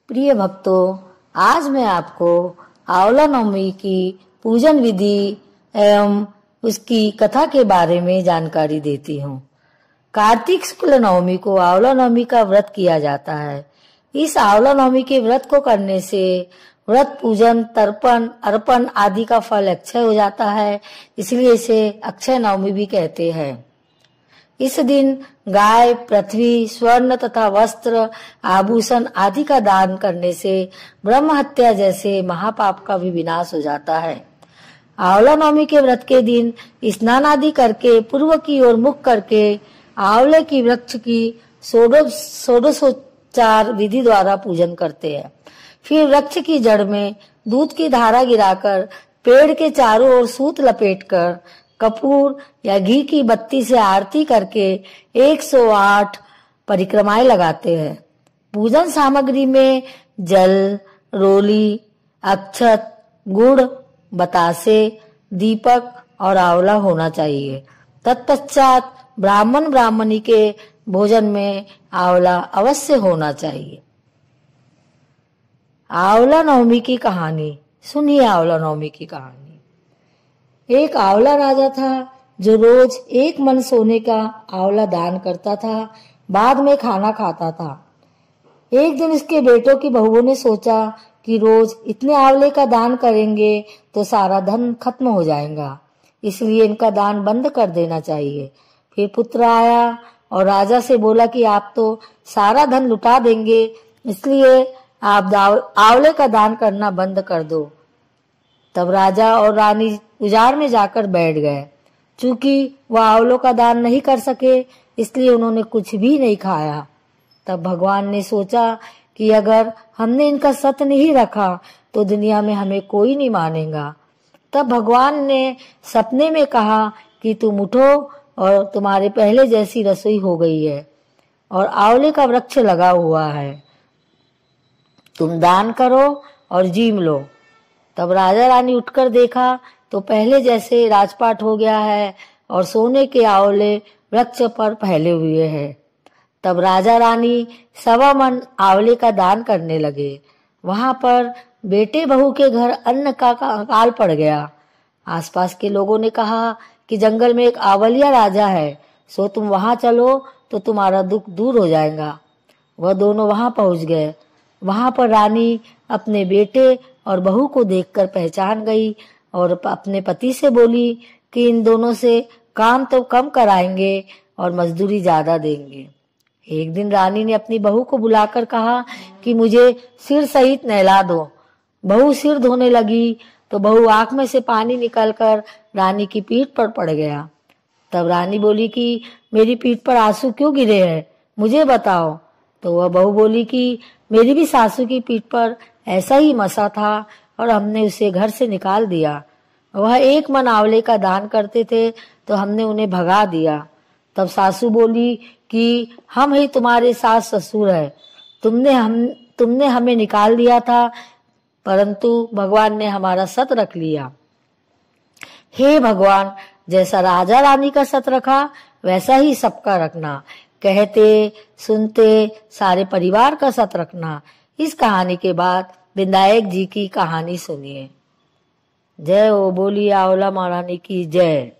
प्रिय भक्तों, आज मैं आपको आंवला नवमी की पूजन विधि एवं उसकी कथा के बारे में जानकारी देती हूँ। कार्तिक शुक्ल नवमी को आंवला नवमी का व्रत किया जाता है। इस आंवला नवमी के व्रत को करने से व्रत पूजन, तर्पण, अर्पण आदि का फल अक्षय हो जाता है, इसलिए इसे अक्षय नवमी भी कहते हैं। इस दिन गाय, पृथ्वी, स्वर्ण तथा वस्त्र, आभूषण आदि का दान करने से ब्रह्म हत्या जैसे महापाप का भी विनाश हो जाता है। आंवला नवमी के व्रत के दिन स्नान आदि करके पूर्व की ओर मुख करके आंवले की वृक्ष की षोडशोपचार विधि द्वारा पूजन करते हैं। फिर वृक्ष की जड़ में दूध की धारा गिराकर पेड़ के चारों ओर सूत लपेटकर कपूर या घी की बत्ती से आरती करके 108 परिक्रमाएं लगाते हैं। पूजन सामग्री में जल, रोली, अक्षत, गुड़, बतासे, दीपक और आंवला होना चाहिए। तत्पश्चात ब्राह्मण ब्राह्मणी के भोजन में आंवला अवश्य होना चाहिए। आंवला नवमी की कहानी सुनिए। आंवला नवमी की कहानी। एक आंवला राजा था जो रोज एक मन सोने का आंवला दान करता था, बाद में खाना खाता था। एक दिन उसके बेटों की बहुओं ने सोचा कि रोज इतने आंवले का दान करेंगे तो सारा धन खत्म हो जाएगा, इसलिए इनका दान बंद कर देना चाहिए। फिर पुत्र आया और राजा से बोला कि आप तो सारा धन लुटा देंगे, इसलिए आप आंवले का दान करना बंद कर दो। तब राजा और रानी उजाड़ में जाकर बैठ गए। चूंकि वह आंवलों का दान नहीं कर सके, इसलिए उन्होंने कुछ भी नहीं खाया। तब भगवान ने सोचा कि अगर हमने इनका सत्य नहीं रखा तो दुनिया में हमें कोई नहीं मानेगा। तब भगवान ने सपने में कहा कि तुम उठो और तुम्हारे पहले जैसी रसोई हो गई है और आंवले का वृक्ष लगा हुआ है, तुम दान करो और जीम लो। तब राजा रानी उठकर देखा तो पहले जैसे राजपाट हो गया है और सोने के आंवले वृक्ष पर फैले हुए हैं। तब राजा रानी 1.25 मन आंवले का दान करने लगे। वहां पर बेटे बहू के घर अन्न का अकाल पड़ गया। आसपास के लोगों ने कहा कि जंगल में एक आंवलिया राजा है, सो तुम वहां चलो तो तुम्हारा दुख दूर हो जाएगा। वह दोनों वहां पहुंच गए। वहां पर रानी अपने बेटे और बहू को देखकर पहचान गई और अपने पति से बोली कि इन दोनों से काम तो कम कराएंगे और मजदूरी ज्यादा देंगे। एक दिन रानी ने अपनी बहू को बुलाकर कहा कि मुझे सिर सहित नहला दो। बहू सिर धोने लगी तो बहू आंख में से पानी निकलकर रानी की पीठ पर पड़ गया। तब रानी बोली कि मेरी पीठ पर आंसू क्यों गिरे हैं, मुझे बताओ। तो वह बहू बोली कि मेरी भी सासू की पीठ पर ऐसा ही मसा था और हमने उसे घर से निकाल दिया। वह 1 मन आंवले का दान करते थे तो हमने उन्हें भगा दिया। तब सासू बोली कि हम ही तुम्हारे सास ससुर है, तुमने हमें निकाल दिया था, परंतु भगवान ने हमारा सत रख लिया। हे भगवान, जैसा राजा रानी का सत रखा वैसा ही सबका रखना। कहते सुनते सारे परिवार का सत रखना। इस कहानी के बाद विनायक जी की कहानी सुनिए। जय हो, बोली आंवला महारानी की जय।